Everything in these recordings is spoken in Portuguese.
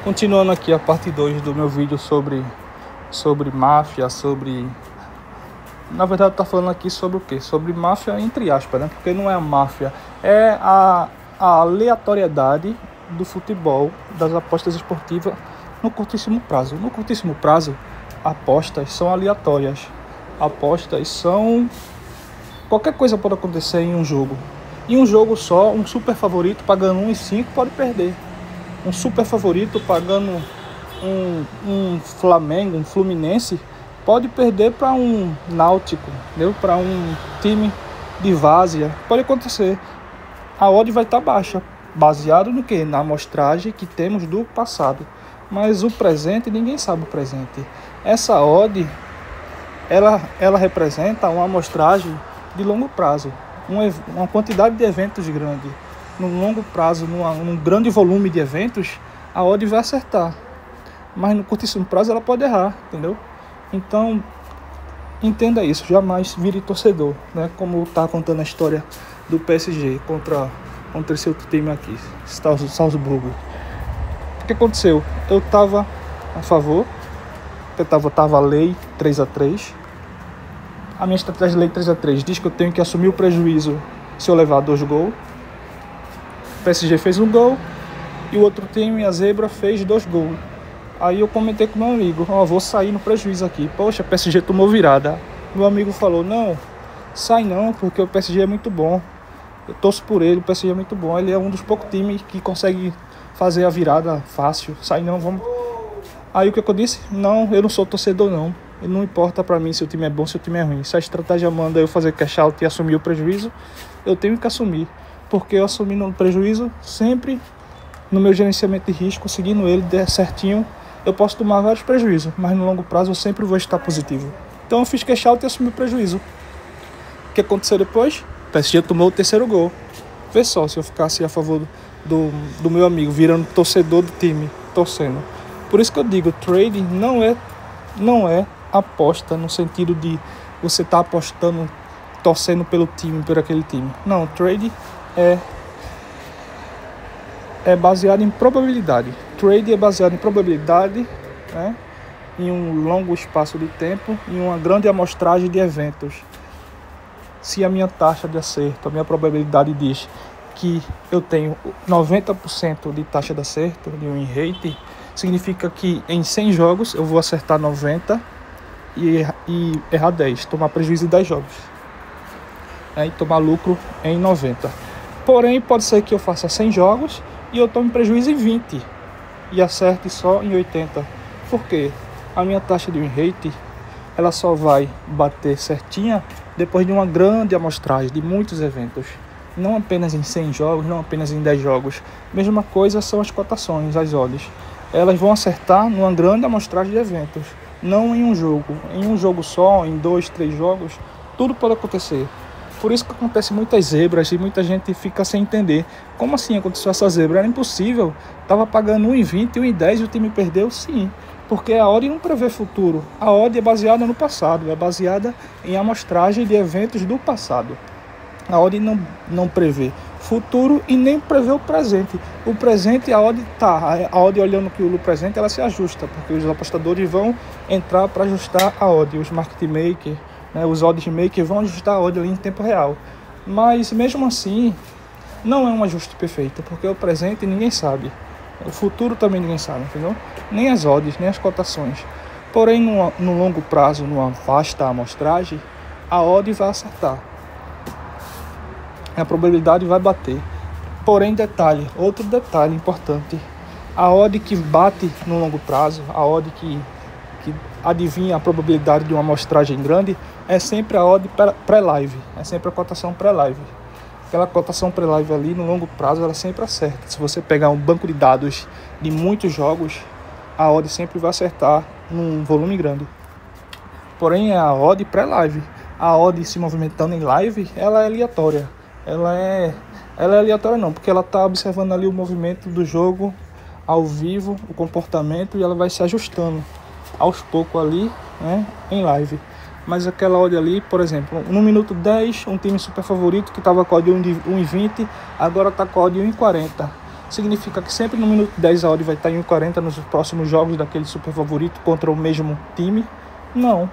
Continuando aqui a parte 2 do meu vídeo sobre máfia, Na verdade tá falando aqui sobre o quê? Sobre máfia entre aspas, né? Porque não é a máfia, é a aleatoriedade do futebol, das apostas esportivas no curtíssimo prazo. No curtíssimo prazo, apostas são aleatórias. Apostas são... Qualquer coisa pode acontecer em um jogo. Em um jogo só, um super favorito pagando 1,5 pode perder. Um super favorito pagando um Flamengo, um Fluminense, pode perder para um Náutico, para um time de várzea. Pode acontecer. A odd vai estar baixa, baseado no quê? Na amostragem que temos do passado. Mas o presente, ninguém sabe o presente. Essa odd, ela representa uma amostragem de longo prazo, uma quantidade de eventos grande. No longo prazo, num grande volume de eventos, a odd vai acertar. Mas no curtíssimo prazo ela pode errar, entendeu? Então, entenda isso, jamais vire torcedor, né? Como está contando a história do PSG contra esse outro time aqui, Salzburgo. O que aconteceu? Eu estava a favor, tava a lei 3-3. A minha estratégia de lei 3-3 diz que eu tenho que assumir o prejuízo se eu levar 2 gols. O PSG fez 1 gol e o outro time, a Zebra, fez 2 gols. Aí eu comentei com meu amigo, vou sair no prejuízo aqui. Poxa, o PSG tomou virada. Meu amigo falou, não, sai não, porque o PSG é muito bom. Eu torço por ele, o PSG é muito bom. Ele é um dos poucos times que consegue fazer a virada fácil. Sai não, vamos... Aí o que eu disse? Não, eu não sou torcedor não. Não importa pra mim se o time é bom, se o time é ruim. Se a estratégia manda eu fazer cash out e assumir o prejuízo, eu tenho que assumir. Porque eu assumindo o prejuízo, sempre no meu gerenciamento de risco, seguindo ele certinho, eu posso tomar vários prejuízos, mas no longo prazo eu sempre vou estar positivo. Então eu fiz cash out e assumi o prejuízo. O que aconteceu depois? O PSG tomou o 3º gol. Vê só, se eu ficasse a favor do meu amigo, virando torcedor do time, torcendo. Por isso que eu digo, trading não é aposta no sentido de você estar apostando, torcendo pelo time, por aquele time. Não, trading é baseado em probabilidade. Trade é baseado em probabilidade, né? Em um longo espaço de tempo, em uma grande amostragem de eventos. Se a minha taxa de acerto, a minha probabilidade diz que eu tenho 90% de taxa de acerto, de win rate, significa que em 100 jogos eu vou acertar 90 e errar 10, tomar prejuízo em 10 jogos, e tomar lucro em 90. Porém, pode ser que eu faça 100 jogos e eu tome prejuízo em 20 e acerte só em 80. Por quê? A minha taxa de win rate, ela só vai bater certinha depois de uma grande amostragem de muitos eventos. Não apenas em 100 jogos, não apenas em 10 jogos. Mesma coisa são as cotações, as odds. Elas vão acertar numa grande amostragem de eventos, não em um jogo. Em um jogo só, em 2, 3 jogos, tudo pode acontecer. Por isso que acontece muitas zebras e muita gente fica sem entender. Como assim aconteceu essa zebra? Era impossível. Estava pagando 1,20, 1,10 e o time perdeu? Sim. Porque a odd não prevê futuro. A odd é baseada no passado. É baseada em amostragem de eventos do passado. A odd não prevê futuro e nem prevê o presente. O presente, a odd olhando que o presente, ela se ajusta. Porque os apostadores vão entrar para ajustar a odd. Os market makers, os odds makers vão ajustar a odd ali em tempo real. Mas mesmo assim, não é um ajuste perfeito, porque o presente ninguém sabe. O futuro também ninguém sabe, entendeu? Nem as odds, nem as cotações. Porém, no longo prazo, numa vasta amostragem, a odd vai acertar. A probabilidade vai bater. Porém, outro detalhe importante. A odd que bate no longo prazo, a odd que adivinha a probabilidade de uma amostragem grande, é sempre a odd pré-live, é sempre a cotação pré-live. Aquela cotação pré-live ali, no longo prazo, ela sempre acerta. Se você pegar um banco de dados de muitos jogos, a odd sempre vai acertar num volume grande. Porém, é a odd pré-live. A odd se movimentando em live, ela é aleatória. Ela é aleatória não, porque ela está observando ali o movimento do jogo ao vivo, o comportamento, e ela vai se ajustando aos poucos ali, né, em live. Mas aquela odd ali, por exemplo, no minuto 10, um time super favorito que estava com a odd 1,20, agora está com a odd 1,40. significa que sempre no minuto 10 a odd vai estar em 1,40 nos próximos jogos daquele super favorito contra o mesmo time? Não.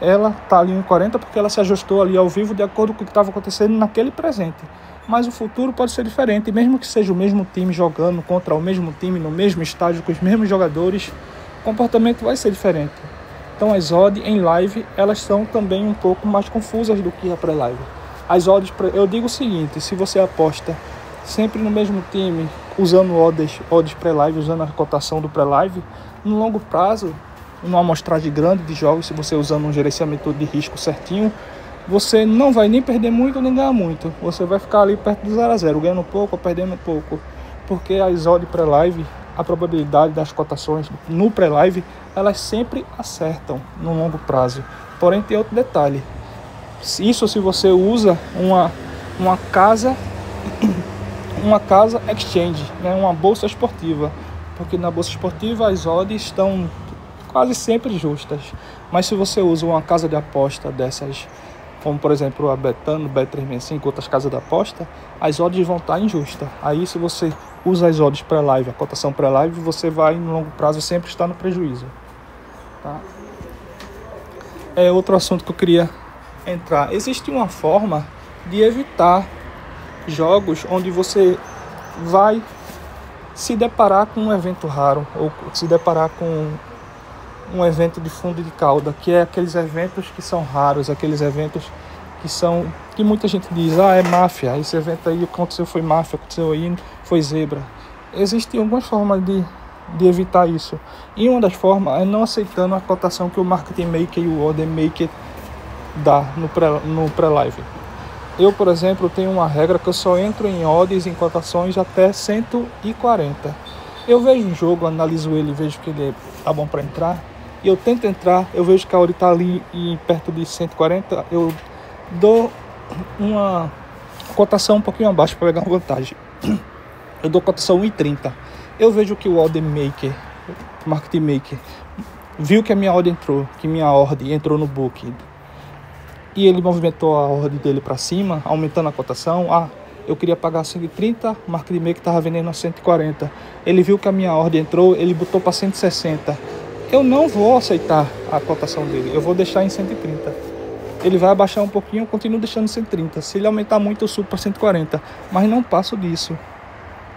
Ela está ali em 1,40 porque ela se ajustou ali ao vivo de acordo com o que estava acontecendo naquele presente. Mas o futuro pode ser diferente, mesmo que seja o mesmo time jogando contra o mesmo time, no mesmo estádio, com os mesmos jogadores, o comportamento vai ser diferente. Então as odds em live, elas são também um pouco mais confusas do que a pré-live. As odds, eu digo o seguinte, se você aposta sempre no mesmo time, usando odds pré-live, usando a cotação do pré-live, no longo prazo, numa amostragem grande de jogos, se você usando um gerenciamento de risco certinho, você não vai nem perder muito nem ganhar muito. Você vai ficar ali perto do 0 a 0, ganhando pouco ou perdendo pouco. Porque as odds pré-live, a probabilidade das cotações no pré-live, elas sempre acertam no longo prazo. Porém, tem outro detalhe. Isso se você usa uma casa exchange, né? Uma bolsa esportiva. Porque na bolsa esportiva as odds estão quase sempre justas. Mas se você usa uma casa de aposta dessas, como por exemplo a Betano, Bet365, outras casas de aposta, as odds vão estar injustas. Aí se você usa as odds pré-live, a cotação pré-live, você vai no longo prazo sempre estar no prejuízo. Tá? É outro assunto que eu queria entrar. Existe uma forma de evitar jogos onde você vai se deparar com um evento raro ou se deparar com um evento de fundo de cauda, que é aqueles eventos que são raros, aqueles eventos que muita gente diz, é máfia, esse evento aí aconteceu, foi máfia, aconteceu aí, foi zebra. Existem algumas formas de evitar isso, e uma das formas é não aceitando a cotação que o Market Maker e o Order Maker dá no pré-live. Eu, por exemplo, tenho uma regra que eu só entro em odds, em cotações até 140. Eu vejo um jogo, analiso ele, vejo que ele tá bom para entrar, e eu tento entrar, eu vejo que a odd está ali perto de 140, eu dou uma cotação um pouquinho abaixo para pegar uma vantagem. Eu dou cotação 1,30. Eu vejo que o Order Maker, Market Maker, viu que a minha ordem entrou, que minha ordem entrou no book, e ele movimentou a ordem dele para cima, aumentando a cotação. Eu queria pagar 130, o Market Maker estava vendendo a 140. Ele viu que a minha ordem entrou, ele botou para 160. Eu não vou aceitar a cotação dele, eu vou deixar em 130. Ele vai abaixar um pouquinho, eu continuo deixando 130. Se ele aumentar muito, eu subo para 140, mas não passo disso.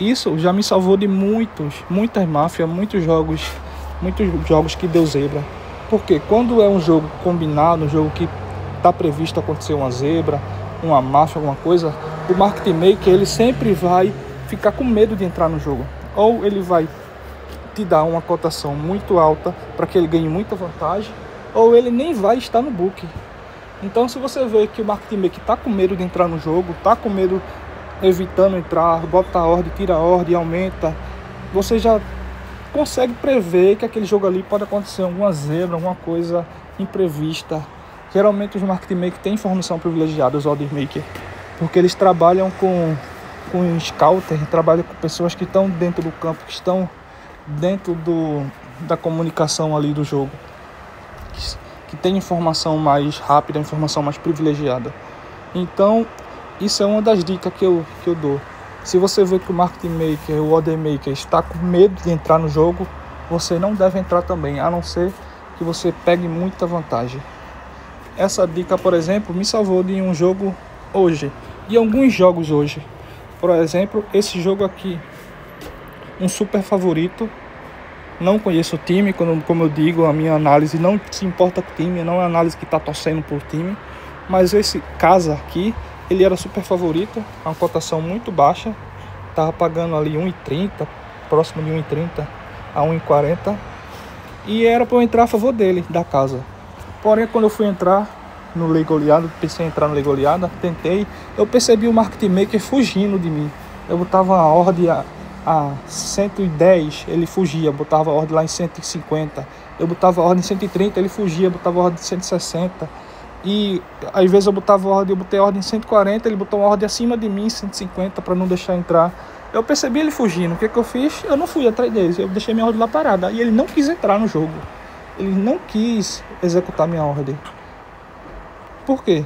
Isso já me salvou de muitas máfias, muitos jogos que deu zebra. Porque quando é um jogo combinado, um jogo que está previsto acontecer uma zebra, uma máfia, alguma coisa, o Market Maker ele sempre vai ficar com medo de entrar no jogo. Ou ele vai te dar uma cotação muito alta para que ele ganhe muita vantagem, ou ele nem vai estar no book. Então, se você vê que o Market Maker está com medo de entrar no jogo, está com medo, evitando entrar, bota a ordem, tira a ordem, aumenta, você já consegue prever que aquele jogo ali pode acontecer alguma zebra, alguma coisa imprevista. Geralmente os Market Maker têm informação privilegiada, os Order Maker, porque eles trabalham com scouter, trabalham com pessoas que estão dentro do campo, que estão dentro da comunicação ali do jogo, que tem informação mais rápida, informação mais privilegiada. Então, isso é uma das dicas que eu dou. Se você vê que o Market Maker, o Order Maker está com medo de entrar no jogo, você não deve entrar também, a não ser que você pegue muita vantagem. Essa dica, por exemplo, me salvou de um jogo hoje, de alguns jogos hoje. Por exemplo, esse jogo aqui, um super favorito. Não conheço o time, como eu digo, a minha análise não se importa com o time, não é análise que está torcendo por time. Mas esse casa aqui, ele era super favorito, uma cotação muito baixa, estava pagando ali 1,30, próximo de 1,30 a 1,40, e era para eu entrar a favor dele, da casa. Porém, quando eu fui entrar no lei goleada, pensei em entrar no lei goleada, tentei, eu percebi o Market Maker fugindo de mim. Eu botava a ordem a 110, ele fugia, botava a ordem lá em 150, eu botava a ordem em 130, ele fugia, botava a ordem em 160, e às vezes eu botei a ordem em 140, ele botou uma ordem acima de mim, 150, para não deixar entrar. Eu percebi ele fugindo, o que eu fiz? Eu não fui atrás dele, eu deixei minha ordem lá parada, e ele não quis entrar no jogo, ele não quis executar minha ordem. Por quê?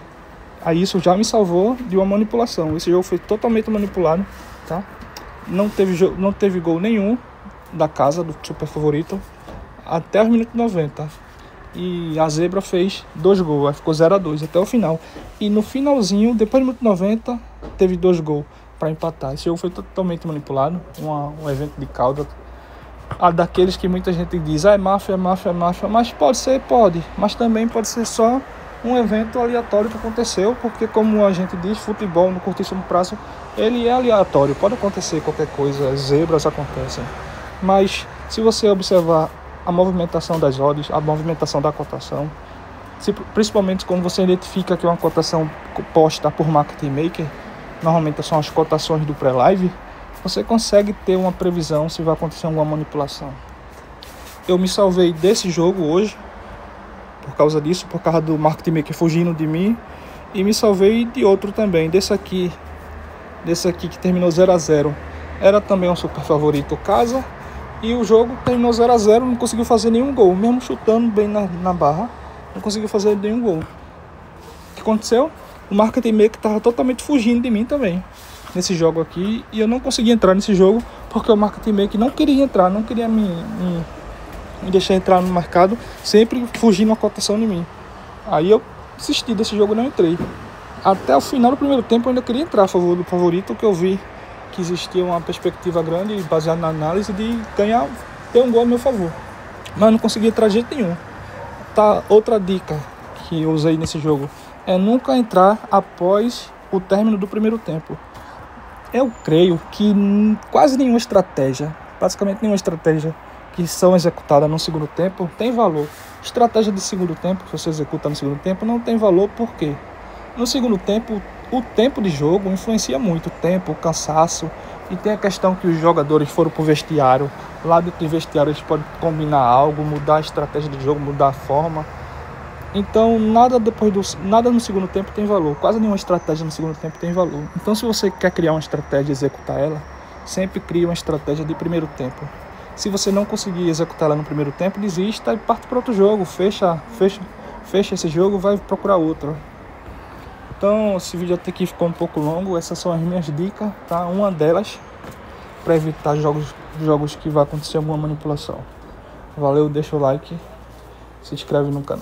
Aí isso já me salvou de uma manipulação, esse jogo foi totalmente manipulado, tá? não teve gol nenhum da casa do super favorito até os minutos 90. E a zebra fez 2 gols, aí ficou 0-2 até o final. E no finalzinho, depois do minuto 90, teve 2 gols para empatar. Esse jogo foi totalmente manipulado, um evento de cauda. Daqueles que muita gente diz, é máfia, mas pode ser, pode. Mas também pode ser só um evento aleatório que aconteceu, porque como a gente diz, futebol no curtíssimo prazo, ele é aleatório, pode acontecer qualquer coisa, zebras acontecem. Mas se você observar a movimentação das odds, a movimentação da cotação, principalmente quando você identifica que é uma cotação posta por market maker, normalmente são as cotações do pré-live, você consegue ter uma previsão se vai acontecer alguma manipulação. Eu me salvei desse jogo hoje, por causa disso, por causa do market maker fugindo de mim, e me salvei de outro também, desse aqui que terminou 0-0. Era também um super favorito casa, e o jogo terminou 0-0, não conseguiu fazer nenhum gol, mesmo chutando bem na barra, não conseguiu fazer nenhum gol. O que aconteceu? O market maker estava totalmente fugindo de mim também, nesse jogo aqui, e eu não consegui entrar nesse jogo, porque o market maker não queria entrar, não queria me deixar entrar no mercado, sempre fugindo a cotação de mim. Aí eu desisti desse jogo e não entrei. Até o final do primeiro tempo eu ainda queria entrar a favor do favorito, que eu vi que existia uma perspectiva grande, baseada na análise, de ganhar, ter um gol a meu favor. Mas não consegui entrar de jeito nenhum. Tá, outra dica que eu usei nesse jogo é nunca entrar após o término do primeiro tempo. Eu creio que quase nenhuma estratégia, praticamente nenhuma estratégia que são executadas no segundo tempo tem valor. Estratégia de segundo tempo, que você executa no segundo tempo, não tem valor. Por quê? No segundo tempo, o tempo de jogo influencia muito, o tempo, o cansaço, e tem a questão que os jogadores foram para o vestiário. Lá dentro do vestiário eles podem combinar algo, mudar a estratégia de jogo, mudar a forma. Então nada no segundo tempo tem valor, quase nenhuma estratégia no segundo tempo tem valor. Então se você quer criar uma estratégia e executar ela, sempre crie uma estratégia de primeiro tempo. Se você não conseguir executar ela no primeiro tempo, desista e parte para outro jogo, fecha esse jogo, vai procurar outro. Então esse vídeo até aqui ficou um pouco longo, essas são as minhas dicas, tá? Uma delas para evitar jogos que vai acontecer alguma manipulação. Valeu, deixa o like, se inscreve no canal.